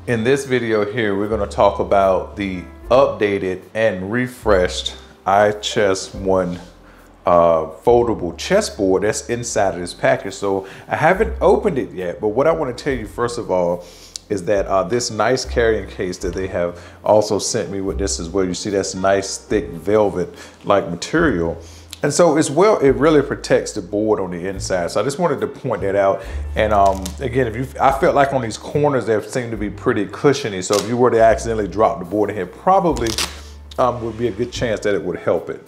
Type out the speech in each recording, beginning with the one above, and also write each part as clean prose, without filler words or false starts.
In this video here, we're going to talk about the updated and refreshed iChessONE foldable chessboard that's inside of this package. So I haven't opened it yet, but what I want to tell you first of all is that this nice carrying case that they have also sent me with this as well. You see that's nice thick velvet like material. And so as well, it really protects the board on the inside. So I just wanted to point that out. And again, I felt like on these corners, they seem to be pretty cushiony. So if you were to accidentally drop the board in here, probably would be a good chance that it would help it,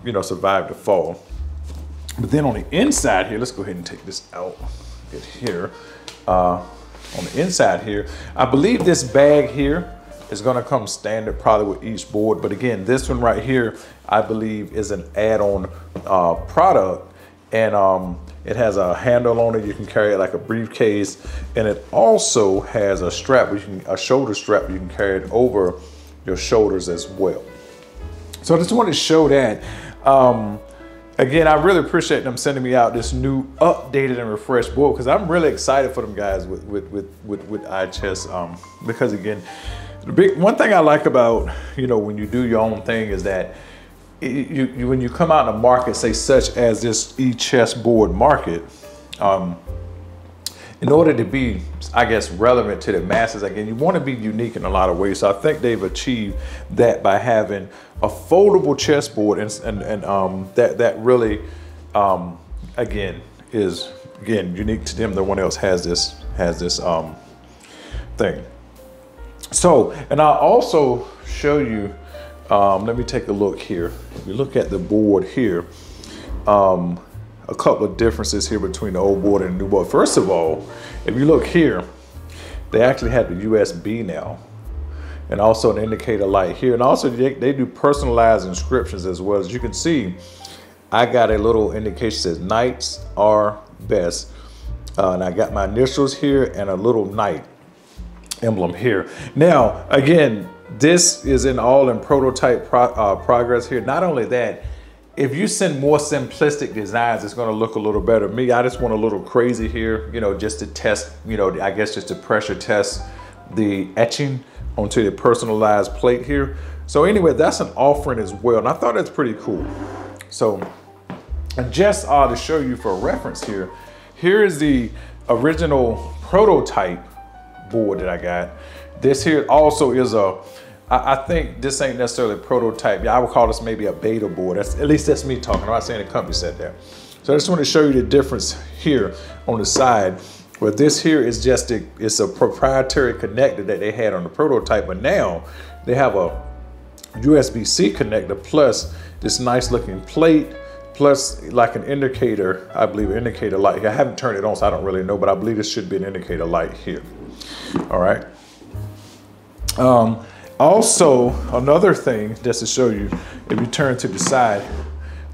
you know, survive the fall. But then on the inside here, let's go ahead and take this out. Get here. On the inside here, I believe this bag here is going to come standard probably with each board. But again, this one right here, I believe is an add-on product, and it has a handle on it. You can carry it like a briefcase, and it also has a strap, a shoulder strap. You can carry it over your shoulders as well. So I just wanted to show that. Again, I really appreciate them sending me out this new updated and refreshed board, because I'm really excited for them guys with iChess. Because again, one thing I like about, you know, when you do your own thing is that when you come out in a market, say such as this eChessboard market, in order to be, I guess, relevant to the masses, again, you want to be unique in a lot of ways. So I think they've achieved that by having a foldable chessboard, and that really, again, is unique to them. No one else has this thing. So, and I'll also show you, let me take a look here. If you look at the board here, a couple of differences here between the old board and the new board. First of all, if you look here, they actually have the USB now, and also an indicator light here. And also they do personalized inscriptions as well. As you can see, I got a little indication that says knights are best. And I got my initials here and a little knight emblem here. Now, again, this is all in prototype progress here. Not only that, if you send more simplistic designs, it's going to look a little better. Me, I just want a little crazy here, you know, just to test, you know, I guess just to pressure test the etching onto the personalized plate here. So anyway, that's an offering as well, and I thought that's pretty cool. So, and just to show you for reference here, here is the original prototype board that I got. This here also is I think this ain't necessarily a prototype. Yeah, I would call this maybe a beta board. At least that's me talking. I'm not saying the company said that. So I just want to show you the difference here on the side, where this here is just it's a proprietary connector that they had on the prototype, but now they have a USB-C connector plus this nice looking plate, plus like an indicator, I believe an indicator light. I haven't turned it on, so I don't really know, but I believe this should be an indicator light here. All right. Also, another thing just to show you, if you turn to the side,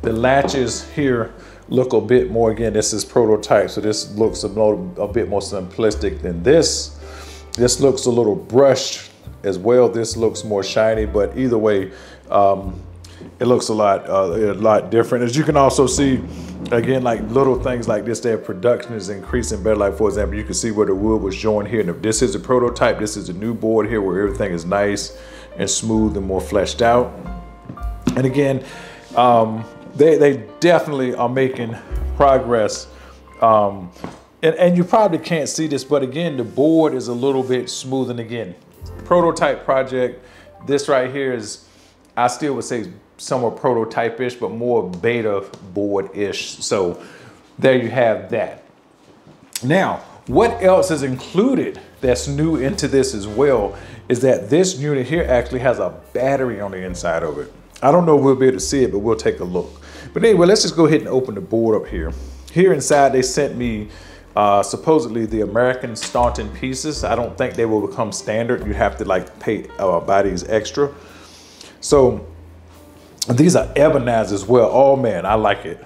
the latches here look a bit more, again, this is prototype, so this looks a bit more simplistic than this. This looks a little brushed as well. This looks more shiny, but either way, it looks a lot different. As you can also see, again, like little things like this, their production is increasing better. Like for example, you can see where the wood was joined here. And if this is a prototype, this is a new board here where everything is nice and smooth and more fleshed out. And again, they definitely are making progress. And you probably can't see this, but again, the board is a little bit smooth. And again, prototype project, this right here is, I still would say somewhat prototype-ish, but more beta board-ish. So there you have that. Now, what else is included that's new into this as well is that this unit here actually has a battery on the inside of it. I don't know if we'll be able to see it, but we'll take a look. But anyway, let's just go ahead and open the board up here. Here inside, they sent me supposedly the American Staunton pieces. I don't think they will become standard. You have to like buy these extra. So these are ebonized as well. Oh man, I like it,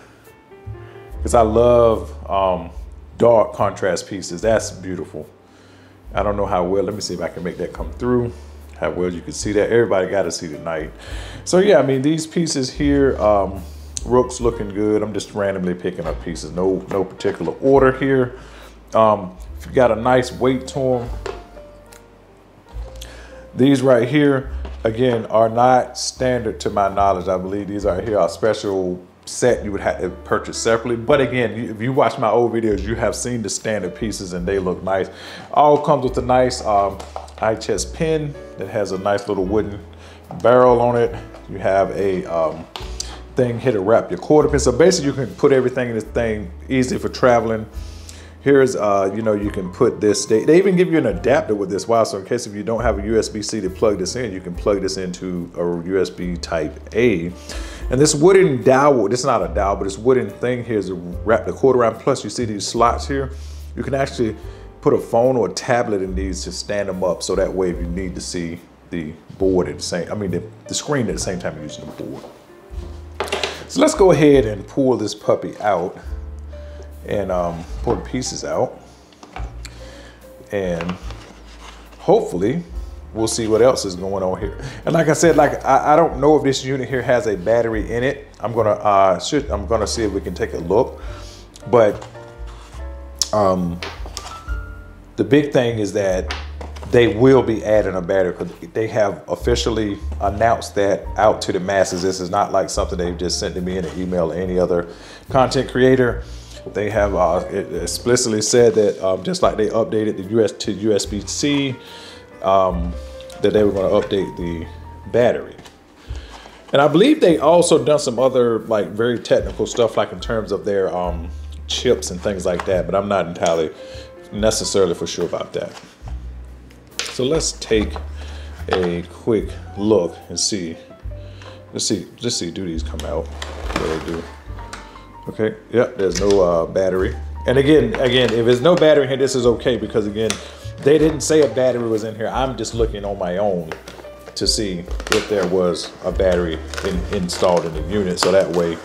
because I love dark contrast pieces. That's beautiful. I don't know how well, let me see if I can make that come through, how well you can see that. Everybody got to see the knight. So yeah, I mean, these pieces here, rook's looking good. I'm just randomly picking up pieces, no particular order here. If you got a nice weight to them, These right here, again, are not standard to my knowledge. I believe these right here are special set you would have to purchase separately. But again, if you watch my old videos, you have seen the standard pieces and they look nice. All comes with a nice iChess pen that has a nice little wooden barrel on it. You have a thing here to wrap your quarter pin. So basically you can put everything in this thing easy for traveling. Here's, you know, you can put this, they even give you an adapter with this. Wow, so in case if you don't have a USB-C to plug this in, you can plug this into a USB type A. And this wooden dowel, this is not a dowel, but this wooden thing here is to wrap the quarter around. Plus you see these slots here. You can actually put a phone or a tablet in these to stand them up. So that way if you need to see the board at the same, I mean the screen at the same time you're using the board. So let's go ahead and pull this puppy out and pull the pieces out. And hopefully we'll see what else is going on here. And like I said, like I don't know if this unit here has a battery in it. I'm gonna see if we can take a look. But the big thing is that they will be adding a battery because they have officially announced that out to the masses. This is not like something they've just sent to me in an email or any other content creator. They have explicitly said that just like they updated the US to USB-C, that they were going to update the battery. And I believe they also done some other like very technical stuff, like in terms of their chips and things like that, but I'm not entirely necessarily for sure about that. So let's take a quick look and see. Let's see, do these come out? What they do? Okay, yep, there's no battery. And again, if there's no battery in here, this is okay because again, they didn't say a battery was in here. I'm just looking on my own to see if there was a battery installed in the unit. So that way,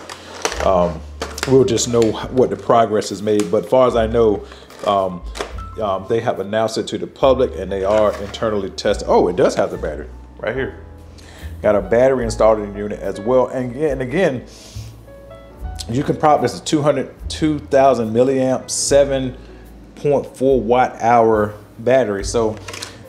we'll just know what the progress is made. But as far as I know, they have announced it to the public and they are internally tested. Oh, it does have the battery right here. Got a battery installed in the unit as well. And again, you can probably, this is 2,000 milliamp, 7.4 watt hour battery. So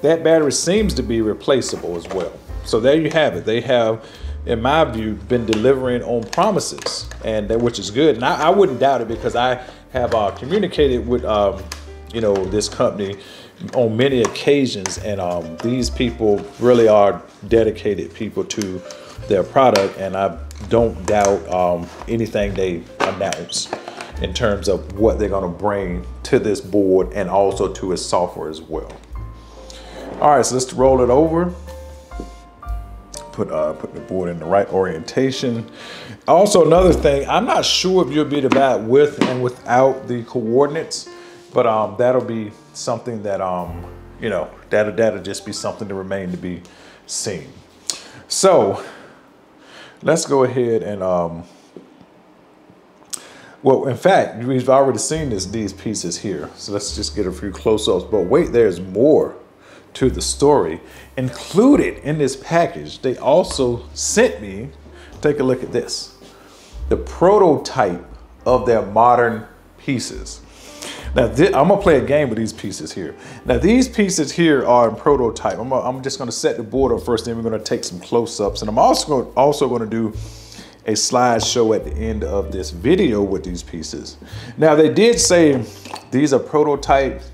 that battery seems to be replaceable as well. So there you have it. They have, in my view, been delivering on promises, and which is good. And I wouldn't doubt it because I have communicated with you know, this company on many occasions, and these people really are dedicated people to their product, and I don't doubt anything they announce in terms of what they're going to bring to this board and also to its software as well. All right, so let's roll it over. Put the board in the right orientation. Also, another thing, I'm not sure if you'll be able to buy it with and without the coordinates, but that'll be something that you know, that'll just be something to remain to be seen. So let's go ahead and well, in fact, we've already seen these pieces here. So let's just get a few close-ups. But wait, there's more to the story. Included in this package, they also sent me, take a look at this, the prototype of their modern pieces. Now, I'm gonna play a game with these pieces here. Now, these pieces here are in prototype. I'm just gonna set the board up first, then we're gonna take some close-ups. And I'm also gonna do a slideshow at the end of this video with these pieces. Now, they did say these are prototypes.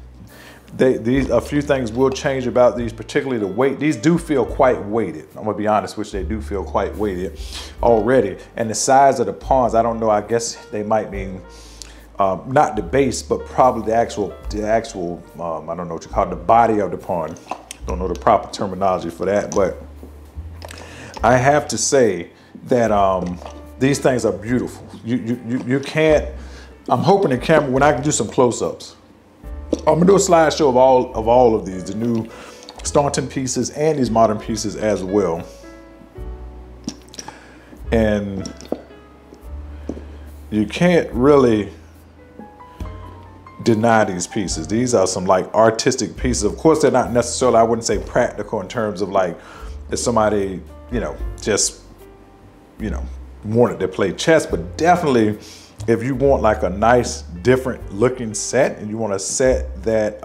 A few things will change about these, particularly the weight. These do feel quite weighted. I'm gonna be honest, which they do feel quite weighted already. And the size of the pawns, I don't know, I guess they might mean not the base, but probably the actual I don't know what you call it, the body of the pawn. Don't know the proper terminology for that, but I have to say that these things are beautiful. You can't, I'm hoping the camera, when I can do some close-ups, I'm gonna do a slideshow of all of these, the new Staunton pieces and these modern pieces as well. And you can't really deny these pieces. These are some like artistic pieces. Of course, they're not necessarily, I wouldn't say practical in terms of like, if somebody, you know, just, you know, wanted to play chess, but definitely if you want like a nice different looking set and you want a set that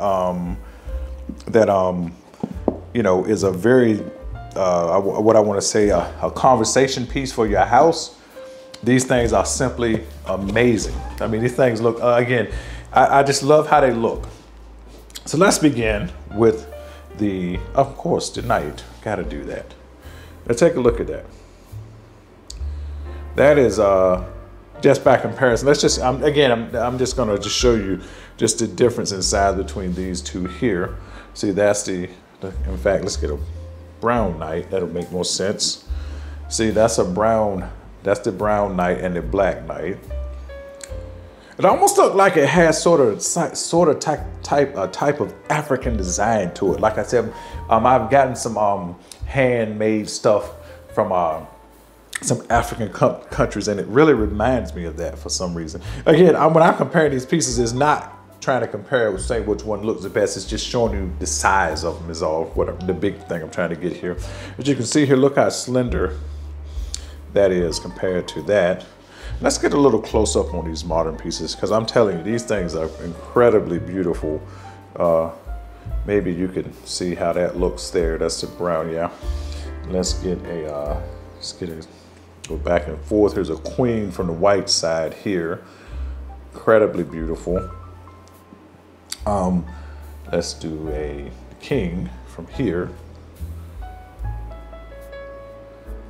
you know, is a very, what I want to say, a conversation piece for your house. These things are simply amazing. I mean, these things look, again, I just love how they look. So let's begin with the, of course, the knight. Got to do that. Let's take a look at that. That is just by comparison. Let's just, I'm just going to just show you just the difference in size between these two here. See, that's the in fact, let's get a brown knight. That'll make more sense. See, that's a brown, that's the brown knight and the black knight. It almost looked like it has sort of type of African design to it. Like I said, I've gotten some handmade stuff from some African countries, and it really reminds me of that for some reason. Again, when I'm comparing these pieces, it's not trying to compare with saying which one looks the best. It's just showing you the size of them is all what the big thing I'm trying to get here. As you can see here, look how slender that is compared to that. Let's get a little close up on these modern pieces, because I'm telling you, these things are incredibly beautiful. Maybe you can see how that looks there. That's the brown, yeah. Let's get a, go back and forth. Here's a queen from the white side here. Incredibly beautiful. Let's do a king from here.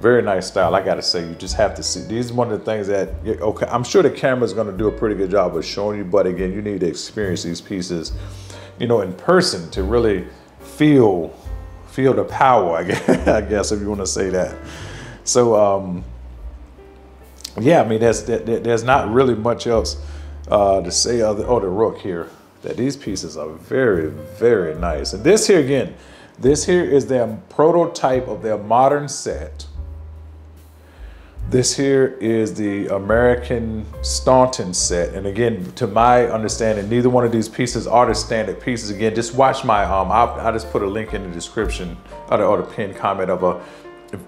Very nice style, I gotta say. You just have to see. These are one of the things that, okay, I'm sure the camera's gonna do a pretty good job of showing you, but again, you need to experience these pieces, you know, in person to really feel the power, I guess, if you wanna say that. So, yeah, I mean, there's not really much else to say other, the rook here, that these pieces are very, very nice. And this here, again, this here is their prototype of their modern set. This here is the American Staunton set. And again, to my understanding, neither one of these pieces are the standard pieces. Again, just watch my, I'll just put a link in the description or the pinned comment of a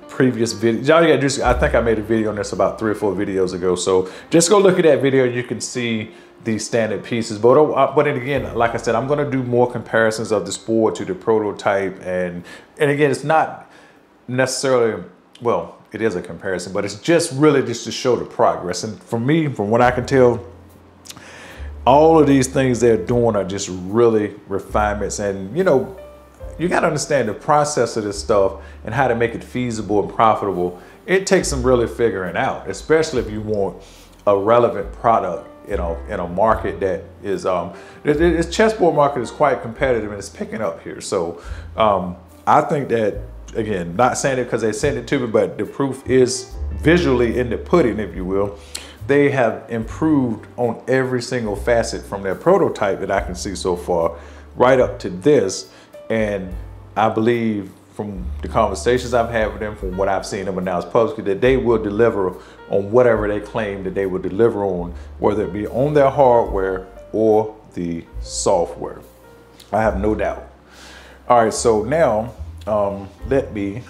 previous video. All you gotta do, I think I made a video on this about 3 or 4 videos ago. So just go look at that video. You can see these standard pieces. But then again, like I said, I'm gonna do more comparisons of this board to the prototype. And again, it's not necessarily, well, it is a comparison, but it's just really just to show the progress. And for me, from what I can tell, all of these things they're doing are just really refinements. And you know, you got to understand the process of this stuff and how to make it feasible and profitable. It takes some really figuring out, especially if you want a relevant product, you know, in a market that is, this chessboard market is quite competitive and it's picking up here. So I think that, again, not saying it because they sent it to me, but the proof is visually in the pudding, if you will. They have improved on every single facet from their prototype that I can see so far, right up to this. And I believe from the conversations I've had with them, from what I've seen them announce publicly, that they will deliver on whatever they claim that they will deliver on, whether it be on their hardware or the software. I have no doubt. All right, so now let me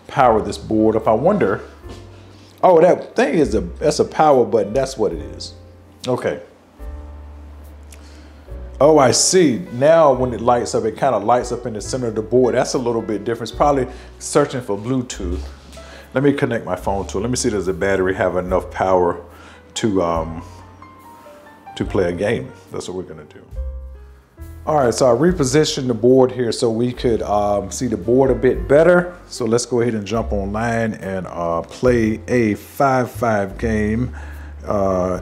power this board up. I wonder, oh, that thing is that's a power button. That's what it is. Okay. Oh, I see. Now when it lights up, it kind of lights up in the center of the board. That's a little bit different. It's probably searching for Bluetooth. Let me connect my phone to it. Let me see, does the battery have enough power to play a game? That's what we're gonna do. All right, so I repositioned the board here so we could see the board a bit better. So let's go ahead and jump online and play a 5-5 game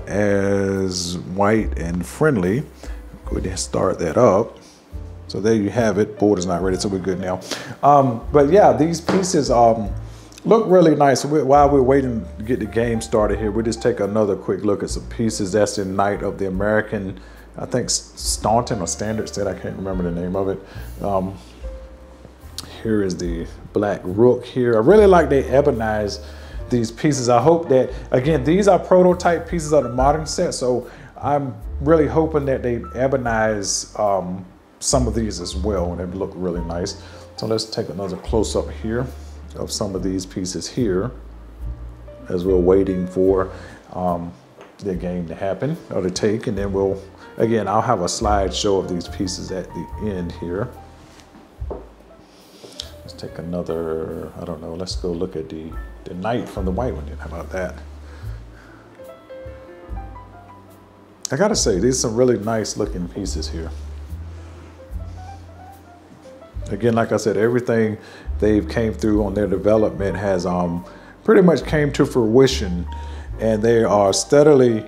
as white and friendly. Go ahead and start that up. So there you have it. Board is not ready, so we're good now. But yeah, these pieces look really nice. While we're waiting to get the game started here, we'll just take another quick look at some pieces. That's the Knight of the American, I think Staunton or Standard set, I can't remember the name of it. Here is the Black Rook here. I really like they ebonize these pieces. I hope that, again, these are prototype pieces of the modern set, so I'm really hoping that they ebonize some of these as well, and they look really nice. So let's take another close up here of some of these pieces here as we're waiting for the game to happen or to take, and then we'll, again, I'll have a slideshow of these pieces at the end here. take another, I don't know, let's go look at the knight from the white one. How about that? I gotta say, these are some really nice looking pieces here. Again, like I said, everything they've came through on their development has pretty much came to fruition, and they are steadily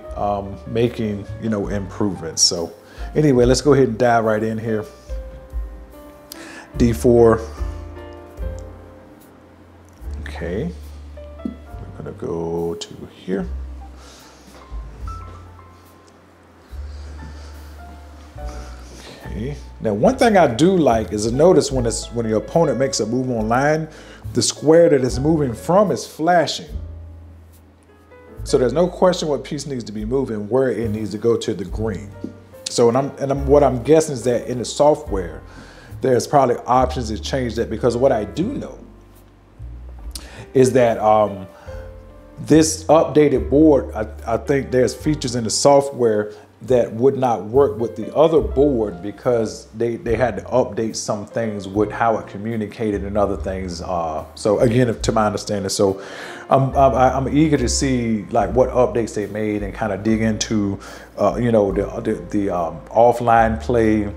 making, you know, improvements. So anyway, let's go ahead and dive right in here. D4. Okay, we're gonna go to here. Okay. Now, one thing I do like is to notice when your opponent makes a move online, the square that it's moving from is flashing. So there's no question what piece needs to be moving, where it needs to go to the green. So what I'm guessing is that in the software, there's probably options to change that, because what I do know is that this updated board, I think there's features in the software that would not work with the other board, because they had to update some things with how it communicated and other things. So again, to my understanding, so I'm eager to see like what updates they made and kind of dig into, you know, the offline play.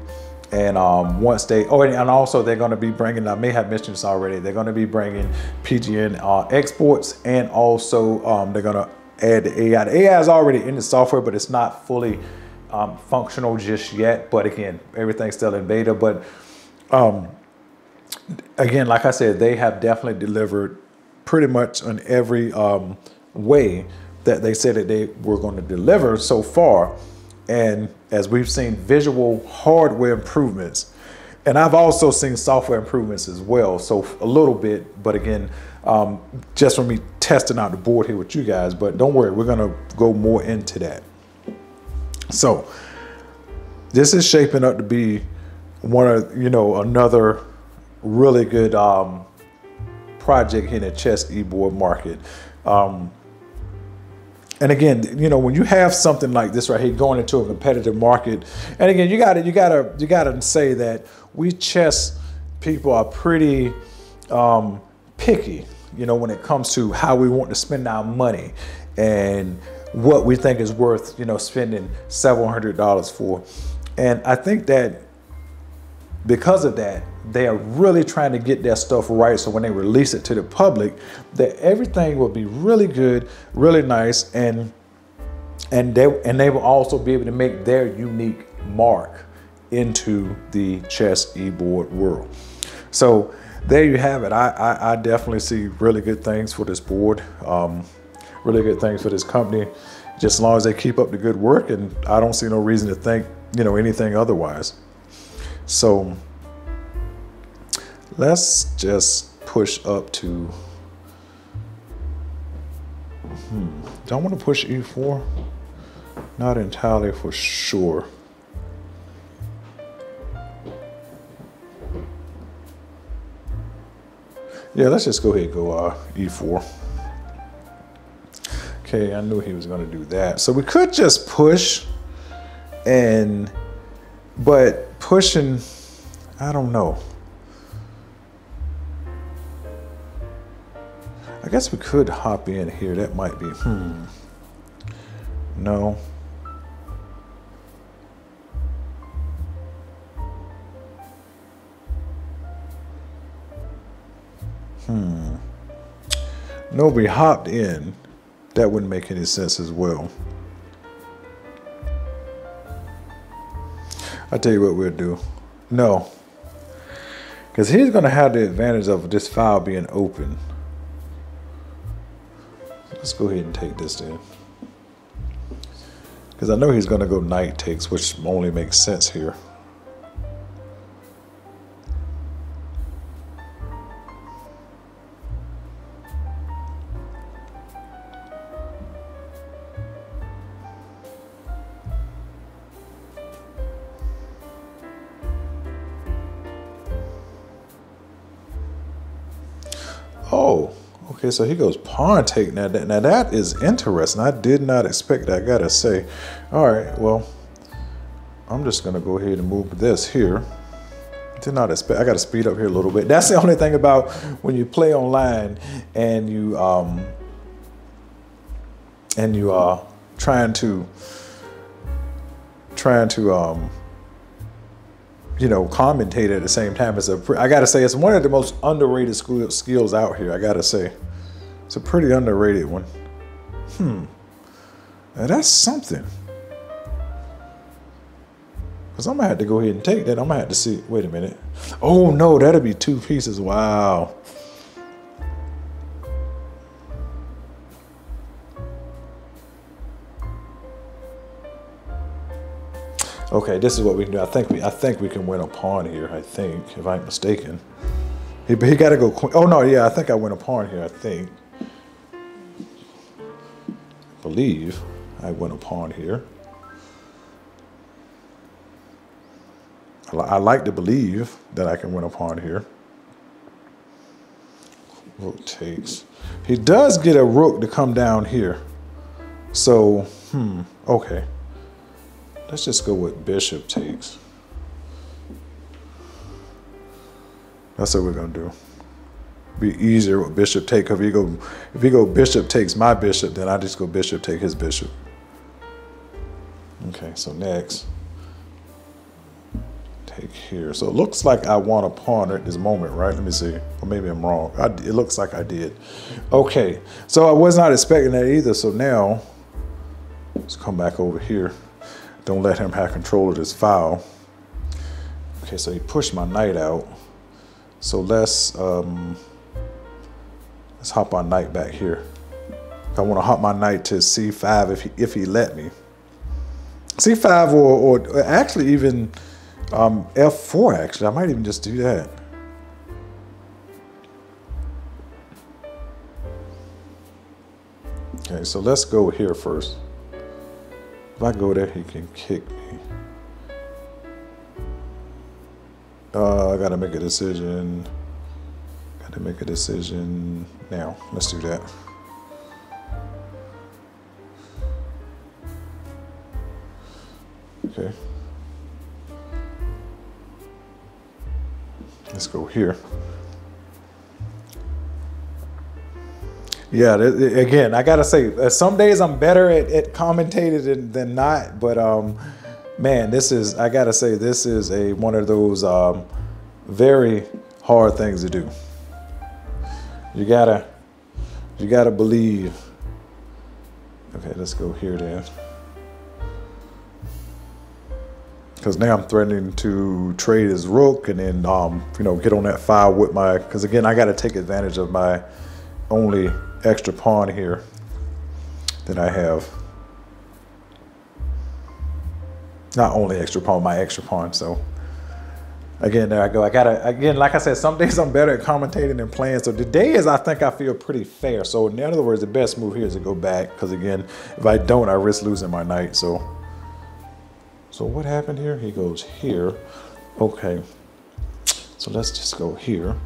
And once they, and also they're going to be bringing, I may have mentioned this already, they're going to be bringing PGN exports, and also they're going to add the AI. The AI is already in the software, but it's not fully functional just yet. But again, everything's still in beta. But again, like I said, they have definitely delivered pretty much on every way that they said that they were going to deliver so far. And as we've seen visual hardware improvements, and I've also seen software improvements as well. So a little bit, but again, just from me testing out the board here with you guys, but don't worry, we're gonna go more into that. So this is shaping up to be one of, you know, another really good project here in the chess e-board market. And again, you know, when you have something like this right here going into a competitive market, and again, you gotta say that we chess people are pretty picky, you know, when it comes to how we want to spend our money and what we think is worth, you know, spending several $100s for. And I think that because of that, they are really trying to get their stuff right, so when they release it to the public, that everything will be really good, really nice, and they will also be able to make their unique mark into the chess e-board world. So there you have it. I definitely see really good things for this board, really good things for this company, just as long as they keep up the good work, and I don't see no reason to think, you know, anything otherwise. So let's just push up to, do I want to push E4? Not entirely for sure. Yeah, let's just go ahead and go E4. Okay, I knew he was going to do that. So we could just push, but pushing, I don't know. I guess we could hop in here. That might be, no. No, we hopped in. That wouldn't make any sense as well. I'll tell you what we'll do. No. Because he's going to have the advantage of this file being open. Let's go ahead and take this then. Because I know he's going to go knight takes, which only makes sense here. Oh, okay, so he goes pawn take. Now that is interesting. I did not expect that, I gotta say. All right, well, I'm just gonna go ahead and move this here. Did not expect. I got to speed up here a little bit. That's the only thing about when you play online and you are trying to you know, commentate at the same time. I gotta say, it's one of the most underrated skills out here. I gotta say, it's a pretty underrated one. Now that's something. Because I'm gonna have to go ahead and take that. I'm gonna have to see. Wait a minute. Oh no, that'll be 2 pieces. Wow. Okay, this is what we can do. I think we can win a pawn here. I think, if I'm mistaken. He got to go. Oh no, yeah, I think I win a pawn here. I think. Believe I win a pawn here. I like to believe that I can win a pawn here. Rook takes. He does get a rook to come down here. So, okay. Let's just go with bishop takes. That's what we're gonna do. Be easier with bishop take. If you go bishop takes my bishop, then I just go bishop take his bishop. Okay, so next, take here. So it looks like I want a pawn at this moment, right? Let me see. Or maybe I'm wrong. It looks like I did. Okay, so I was not expecting that either. So now, let's come back over here. Don't let him have control of this file. Okay, so he pushed my knight out. So let's hop our knight back here. I want to hop my knight to c5 if he let me. c5 or actually even f4 actually. I might even just do that. Okay, so let's go here first. If I go there, he can kick me. I gotta make a decision. Gotta make a decision now. Let's do that. Okay. Let's go here. Yeah, again, I gotta say, some days I'm better at commentating than not, but man, I gotta say, this is one of those very hard things to do. You gotta believe. Okay, let's go here then. Because now I'm threatening to trade his rook and then you know, get on that file with my, because again, I gotta take advantage of my only extra pawn here that I have. Not only extra pawn, my extra pawn. So again, there I go. Again, like I said, some days I'm better at commentating than playing. So today I think I feel pretty fair. So in other words, the best move here is to go back. Because again, if I don't, I risk losing my knight. So what happened here? He goes here. Okay. So let's just go here.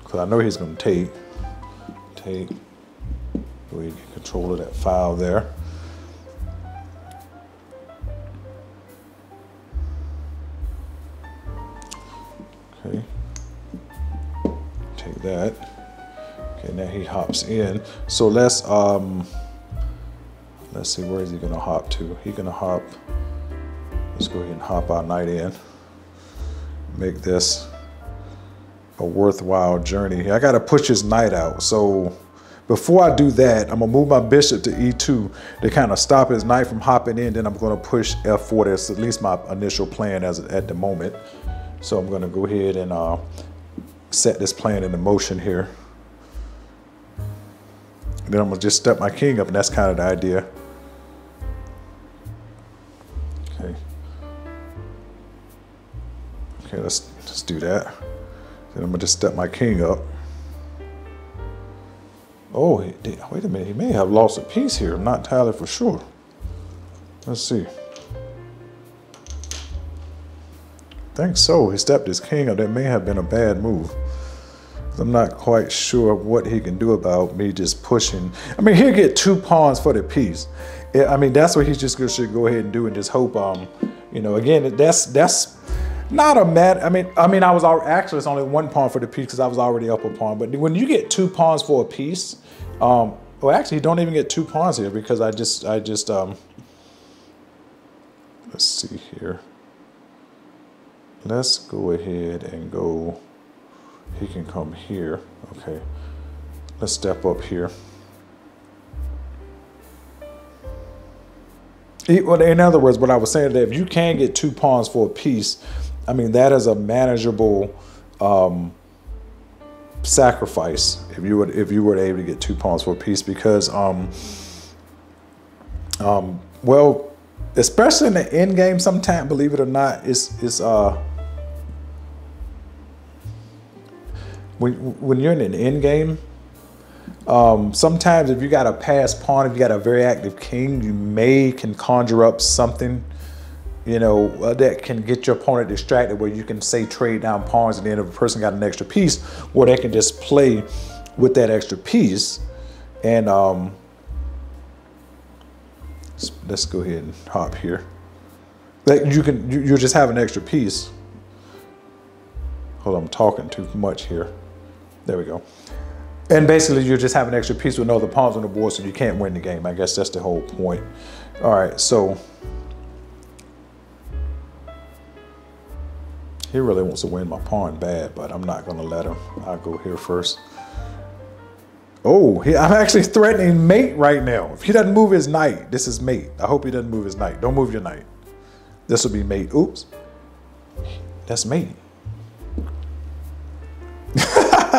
Because I know he's going to take. Go ahead and get control of that file there. Okay. Take that. Okay, now he hops in. So let's see, where is he gonna hop to? He's gonna hop. Let's go ahead and hop our knight in. Make this a worthwhile journey. I gotta push his knight out. So before I do that, I'm gonna move my bishop to e2 to kind of stop his knight from hopping in. Then I'm gonna push f4. That's at least my initial plan at the moment. So I'm gonna go ahead and set this plan into motion here. And then I'm gonna just step my king up, and that's kind of the idea. Okay. Okay, let's do that. Then I'm gonna just step my king up. Oh, wait a minute, he may have lost a piece here. I'm not entirely for sure. Let's see. I think so. He stepped his king up. That may have been a bad move. I'm not quite sure what he can do about me just pushing. I mean, he'll get 2 pawns for the piece. I mean, that's what he just should go ahead and do and just hope, you know, again, that's Not a mad. I mean, I was actually it's only one pawn for the piece because I was already up a pawn. But when you get 2 pawns for a piece, well, actually, you don't even get 2 pawns here because I just let's see here. Let's go ahead and go. He can come here. Okay. Let's step up here. Well, in other words, what I was saying, that if you can get 2 pawns for a piece, I mean, that is a manageable sacrifice if you were able to get 2 pawns for a piece, because well, especially in the end game, sometimes, believe it or not, it's when you're in an end game, sometimes if you got a passed pawn, if you got a very active king, you can conjure up something, you know, that can get your opponent distracted, where you can say trade down pawns, and then if a person got an extra piece, well, they can just play with that extra piece. And let's go ahead and hop here. Like you just have an extra piece. Hold on, I'm talking too much here. There we go. And basically, you just have an extra piece with no other pawns on the board, so you can't win the game. I guess that's the whole point. All right, so he really wants to win my pawn bad, but I'm not going to let him. I'll go here first. Oh, I'm actually threatening mate right now. If he doesn't move his knight, this is mate. I hope he doesn't move his knight. Don't move your knight. This will be mate. Oops. That's mate.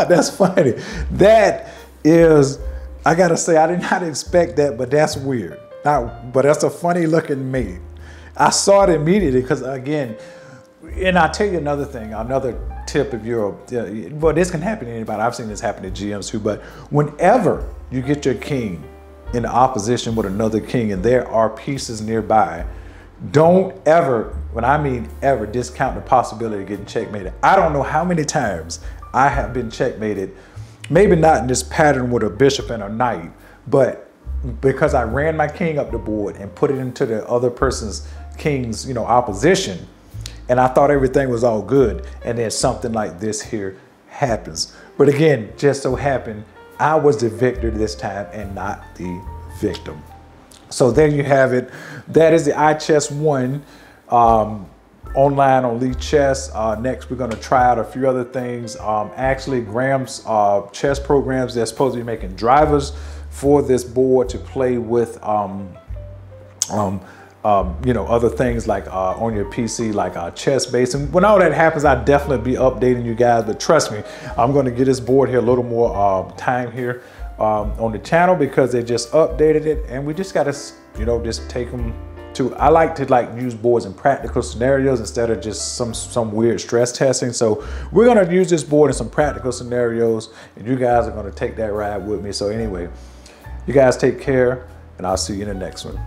That's funny. That is, I gotta say, I did not expect that, but that's weird. But that's a funny looking mate. I saw it immediately because, again, and I'll tell you another thing, another tip if you're, well, this can happen to anybody. I've seen this happen to GMs too, but whenever you get your king in opposition with another king and there are pieces nearby, don't ever, when I mean ever, discount the possibility of getting checkmated. I don't know how many times I have been checkmated, maybe not in this pattern with a bishop and a knight, but because I ran my king up the board and put it into the other person's king's, you know, opposition, and I thought everything was all good, and then something like this here happens. But again, just so happened, I was the victor this time and not the victim. So there you have it. That is the iChessONE online on Lichess. Next, we're going to try out a few other things. Actually, Graham's chess programs, they're supposed to be making drivers for this board to play with, you know, other things like on your PC, like ChessBase. And when all that happens, I'll definitely be updating you guys. But trust me, I'm going to get this board here a little more time here on the channel, because they just updated it, and we just got to, you know, just take them to, I like to use boards in practical scenarios instead of just some weird stress testing. So we're going to use this board in some practical scenarios, and you guys are going to take that ride with me. So anyway, you guys take care, and I'll see you in the next one.